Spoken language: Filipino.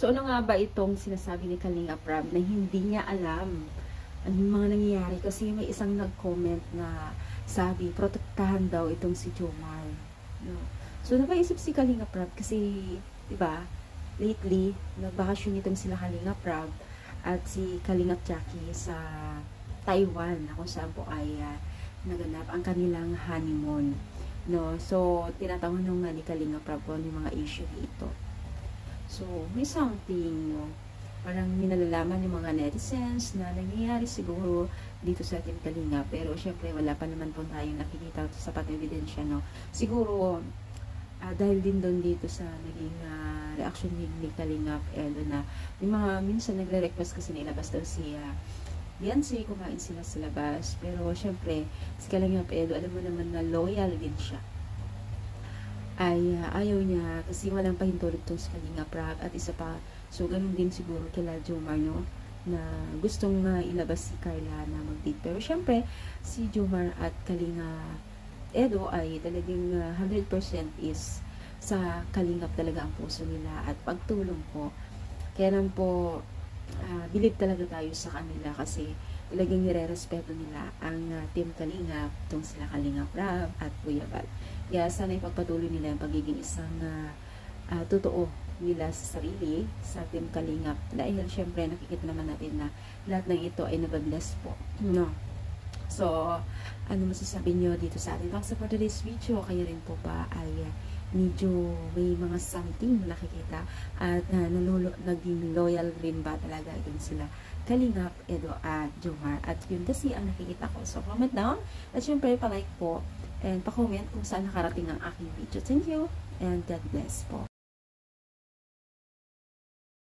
So, ano nga ba itong sinasabi ni Kalinga Prab na hindi niya alam anong mga nangyayari? Kasi may isang nag-comment na sabi, protektahan daw itong si Jomar. No? So, napaisip si Kalinga Prab kasi, di ba, lately, nagbakasyon itong sila Kalinga Prab at si Kalinga Jackie sa Taiwan, na kung saan po ay naganap ang kanilang honeymoon. No? So, tinatanong nga ni Kalinga Prab kung yung mga issue dito. So, may something, no? Parang minalalaman yung mga netizens na nangyayari siguro dito sa ating Kalinga. Pero, syempre, wala pa naman po tayong nakikita sa sapat na ebidensya, no? Siguro, dahil din doon dito sa naging reaction ni Kalinga Edo na yung mga minsan nagre-request kasi nilabas daw si Beyonce, kumain sila sa labas. Pero, syempre, si Kalinga Edo, alam mo naman na loyal din siya. Ay ayaw niya kasi walang pahintulot tong sa Kalinga Prab at isa pa, so ganun din siguro kila Jomar, no, na gustong ilabas si Carla na mag-date. Pero syempre si Jomar at Kalinga Edo ay talagang 100% is sa Kalingap talaga ang puso nila at pagtulong po. Kaya naman po believe talaga tayo sa kanila kasi talagang nire-respeto nila ang Team Kalingap, itong sila Kalinga Prab at Kuya Bal. Kaya sana ipagpatuloy nila ang pagiging isang totoo nila sa sarili sa Team Kalingap. Dahil syempre nakikita naman natin na lahat ng ito ay nababless po. No? So, ano masasabi nyo dito sa atin? Thanks for today's video. Kayo rin po ba ay medyo may mga something nakikita at naging loyal rin ba talaga din sila Kalingap, Edo at Jomar? At yun kasi ang nakikita ko. So, comment down at syempre pa-like po and pa-comment kung saan nakarating ang aking video. Thank you and God bless po.